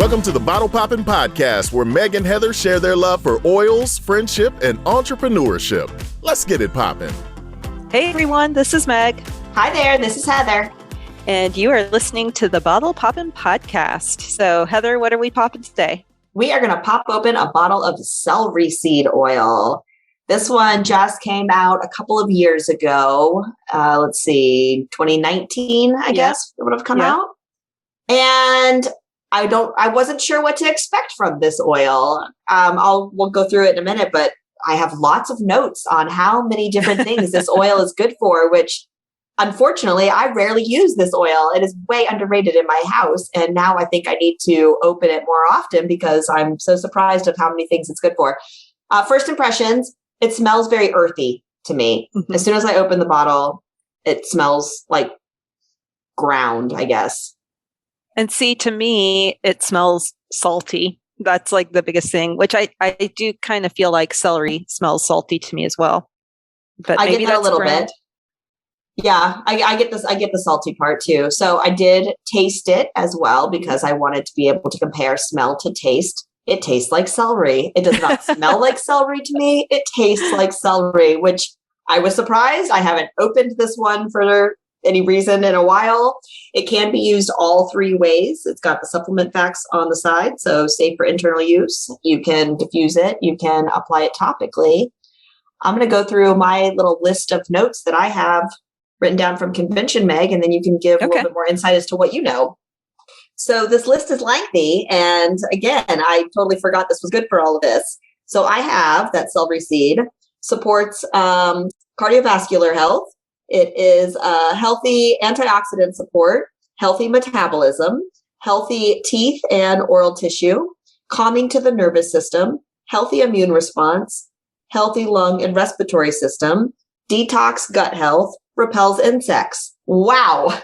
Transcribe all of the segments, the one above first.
Welcome to the Bottle Poppin' Podcast, where Meg and Heather share their love for oils, friendship, and entrepreneurship. Let's get it poppin'. Hey everyone, this is Meg. Hi there, this is Heather. And you are listening to the Bottle Poppin' Podcast. So Heather, what are we popping today? We are going to pop open a bottle of celery seed oil. This one just came out a couple of years ago. 2019, I guess it would have come out. And I wasn't sure what to expect from this oil. We'll go through it in a minute, but I have lots of notes on how many different things this oil is good for, which unfortunately I rarely use this oil. It is way underrated in my house. And now I think I need to open it more often because I'm so surprised of how many things it's good for. First impressions, it smells very earthy to me. Mm-hmm. As soon as I open the bottle, it smells like ground, I guess. And see, to me, it smells salty. That's like the biggest thing, which I do kind of feel like celery smells salty to me as well. But I maybe get that a little bit. Yeah, I get this. I get the salty part too. So I did taste it as well because I wanted to be able to compare smell to taste. It tastes like celery. It does not smell like celery to me. It tastes like celery, which I was surprised. I haven't opened this one for any reason in a while. It can be used all three ways. It's got the supplement facts on the side, so safe for internal use. You can diffuse it. You can apply it topically. I'm going to go through my little list of notes that I have written down from convention, Meg, and then you can give a little bit more insight as to what you know. So this list is lengthy, and again, I totally forgot this was good for all of this. So I have that celery seed supports cardiovascular health. It is a healthy antioxidant support, healthy metabolism, healthy teeth and oral tissue, calming to the nervous system, healthy immune response, healthy lung and respiratory system, detox gut health, repels insects. Wow.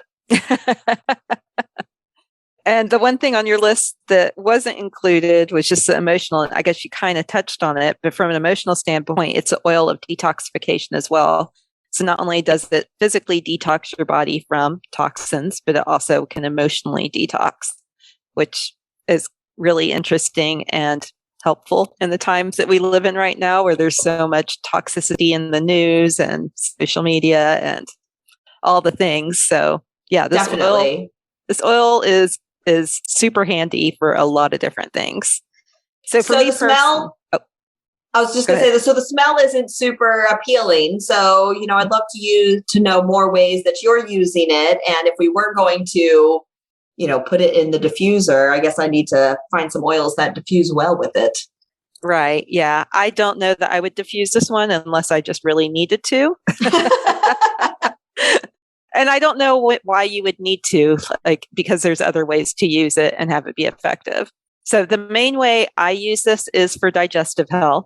And the one thing on your list that wasn't included was just the emotional. I guess you kind of touched on it, but from an emotional standpoint, it's an oil of detoxification as well. So not only does it physically detox your body from toxins, but it also can emotionally detox, which is really interesting and helpful in the times that we live in right now, where there's so much toxicity in the news and social media and all the things. So yeah, this oil is super handy for a lot of different things. So for me, I was just going to say this. So the smell isn't super appealing. So, I'd love to know more ways that you're using it. And if we weren't going to, put it in the diffuser, I guess I need to find some oils that diffuse well with it. Right. Yeah. I don't know that I would diffuse this one unless I just really needed to. And I don't know why you would need to, because there's other ways to use it and have it be effective. So the main way I use this is for digestive health.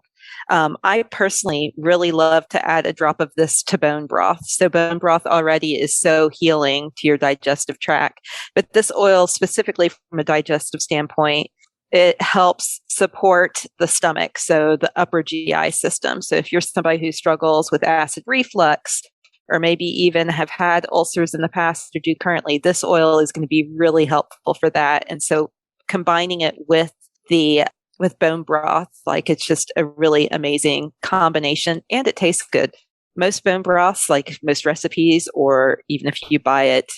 I personally really love to add a drop of this to bone broth. So bone broth already is so healing to your digestive tract, but this oil specifically from a digestive standpoint, it helps support the stomach. So the upper GI system. So if you're somebody who struggles with acid reflux, or maybe even have had ulcers in the past or do currently, this oil is going to be really helpful for that. And so combining it with bone broth, it's just a really amazing combination, and it tastes good. Most bone broths, like most recipes, or even if you buy it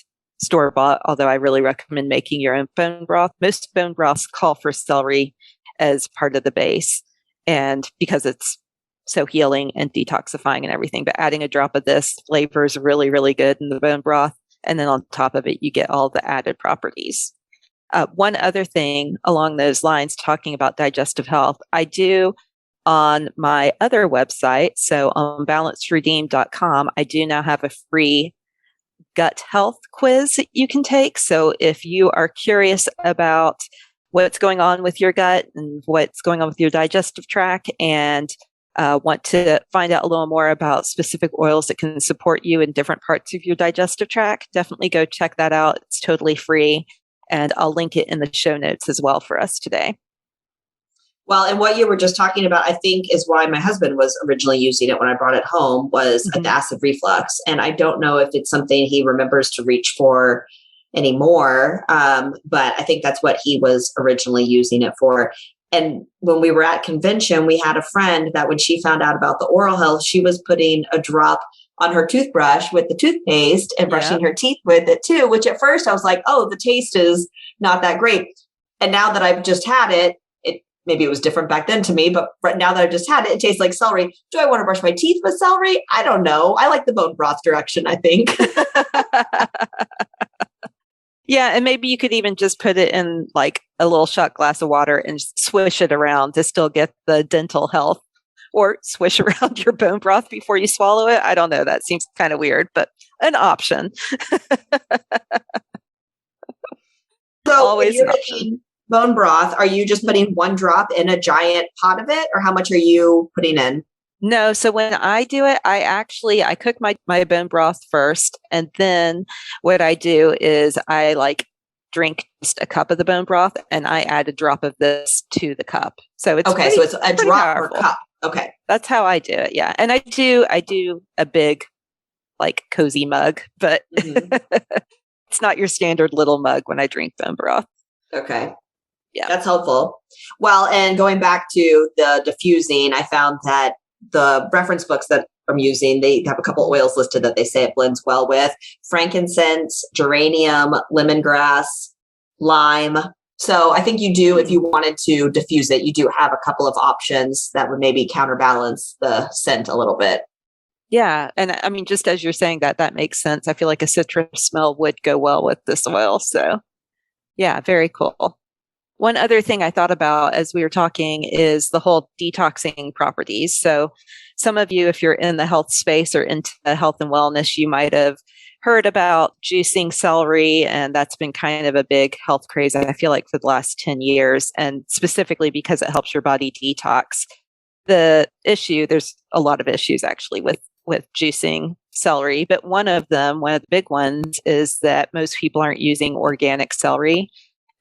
store-bought, although I really recommend making your own bone broth, most bone broths call for celery as part of the base, and because it's so healing and detoxifying and everything. But adding a drop of this flavors really, really good in the bone broth, and then on top of it, you get all the added properties. One other thing along those lines, talking about digestive health, I do on my other website, so on balancedredeemed.com, I do now have a free gut health quiz that you can take. So if you are curious about what's going on with your gut and what's going on with your digestive tract, and want to find out a little more about specific oils that can support you in different parts of your digestive tract, definitely go check that out. It's totally free. And I'll link it in the show notes as well for us today. Well, and what you were just talking about, I think, is why my husband was originally using it when I brought it home, was the acid reflux. And I don't know if it's something he remembers to reach for anymore. But I think that's what he was originally using it for. And when we were at convention, we had a friend that when she found out about the oral health, she was putting a drop on her toothbrush with the toothpaste and brushing her teeth with it too, which at first I was like, oh, the taste is not that great. And now that I've just had it, maybe it was different back then to me, but now that I've just had it, it tastes like celery. Do I want to brush my teeth with celery? I don't know. I like the bone broth direction, I think. Yeah, and maybe you could even just put it in like a little shot glass of water and swish it around to still get the dental health, or swish around your bone broth before you swallow it. I don't know. That seems kind of weird, but an option. So always when you're making bone broth, are you just putting one drop in a giant pot of it, or how much are you putting in? No, so when I do it, I cook my bone broth first, and then what I do is I like drink just a cup of the bone broth, and I add a drop of this to the cup. So it's okay. So it's a drop per cup. Okay, that's how I do it. Yeah, and I do a big, like cozy mug, but it's not your standard little mug when I drink bone broth. Okay. Yeah, that's helpful. Well, and going back to the diffusing, I found that the reference books that I'm using, they have a couple oils listed that they say it blends well with: frankincense, geranium, lemongrass, lime. So I think you do, if you wanted to diffuse it, you do have a couple of options that would maybe counterbalance the scent a little bit. Yeah. And I mean, just as you're saying that makes sense. I feel like a citrus smell would go well with this oil. So yeah, very cool. One other thing I thought about as we were talking is the whole detoxing properties. So some of you, if you're in the health space or into health and wellness, you might have heard about juicing celery, and that's been kind of a big health craze, I feel like, for the last 10 years, and specifically because it helps your body detox. There's a lot of issues actually with juicing celery, but one of the big ones is that most people aren't using organic celery.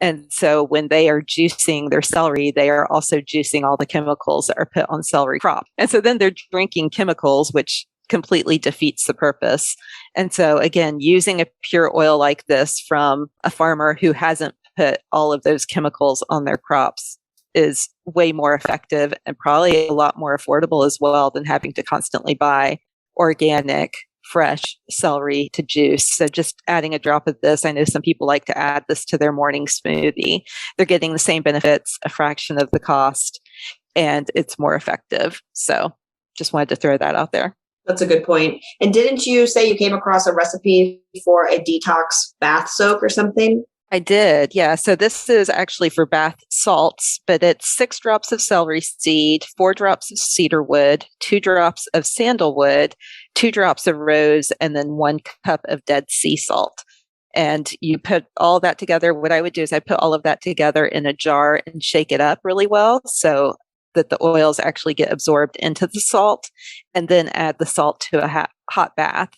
And so when they are juicing their celery, they are also juicing all the chemicals that are put on celery crop. And so then they're drinking chemicals, which completely defeats the purpose. And so again, using a pure oil like this from a farmer who hasn't put all of those chemicals on their crops is way more effective and probably a lot more affordable as well than having to constantly buy organic fresh celery to juice. So just adding a drop of this, I know some people like to add this to their morning smoothie. They're getting the same benefits, a fraction of the cost, and it's more effective. So just wanted to throw that out there. That's a good point. And didn't you say you came across a recipe for a detox bath soak or something? I did. Yeah. So this is actually for bath salts, but it's 6 drops of celery seed, 4 drops of cedarwood, 2 drops of sandalwood, 2 drops of rose, and then 1 cup of dead sea salt. And you put all that together. What I would do is I put all of that together in a jar and shake it up really well so that the oils actually get absorbed into the salt, and then add the salt to a hot bath.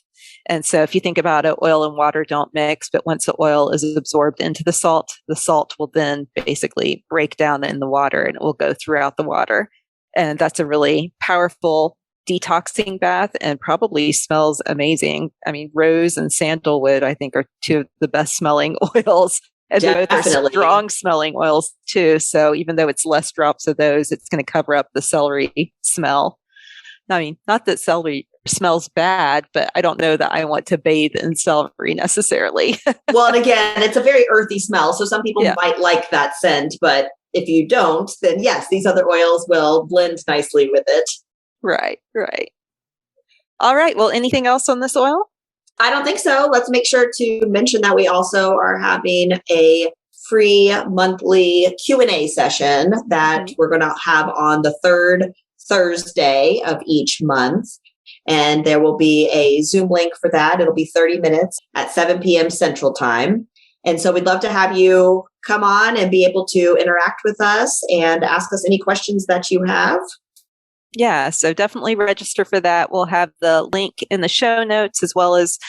And so if you think about it, oil and water don't mix, but once the oil is absorbed into the salt will then basically break down in the water and it will go throughout the water. And that's a really powerful detoxing bath and probably smells amazing. I mean, rose and sandalwood, I think, are 2 of the best smelling oils. And both are strong smelling oils too. So even though it's less drops of those, it's going to cover up the celery smell. I mean, not that celery smells bad, but I don't know that I want to bathe in celery necessarily. Well, and again, it's a very earthy smell. So some people might like that scent, but if you don't, then yes, these other oils will blend nicely with it. Right. All right. Well, anything else on this oil? I don't think so. Let's make sure to mention that we also are having a free monthly Q&A session that we're going to have on the 3rd Thursday of each month. And there will be a Zoom link for that. It'll be 30 minutes at 7 p.m. Central Time. And so we'd love to have you come on and be able to interact with us and ask us any questions that you have. Yeah, so definitely register for that. We'll have the link in the show notes as well as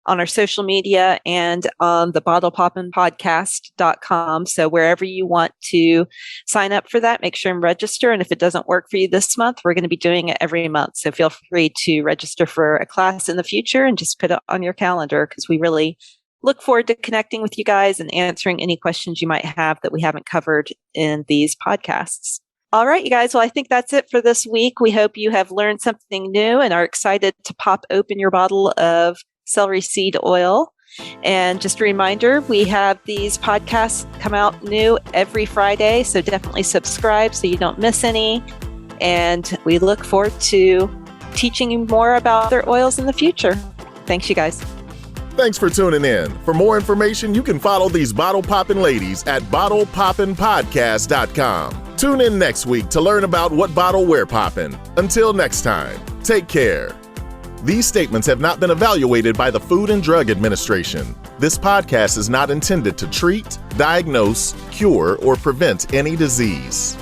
on our social media and on the bottlepoppinpodcast.com. So wherever you want to sign up for that, make sure and register. And if it doesn't work for you this month, we're going to be doing it every month. So feel free to register for a class in the future and just put it on your calendar because we really look forward to connecting with you guys and answering any questions you might have that we haven't covered in these podcasts. All right, you guys. Well, I think that's it for this week. We hope you have learned something new and are excited to pop open your bottle of celery seed oil. And just a reminder, we have these podcasts come out new every Friday, so definitely subscribe so you don't miss any. And we look forward to teaching you more about other oils in the future. Thanks, you guys. Thanks for tuning in. For more information, you can follow these bottle poppin' ladies at bottlepoppinpodcast.com. Tune in next week to learn about what bottle we're poppin'. Until next time, take care. These statements have not been evaluated by the Food and Drug Administration. This podcast is not intended to treat, diagnose, cure, or prevent any disease.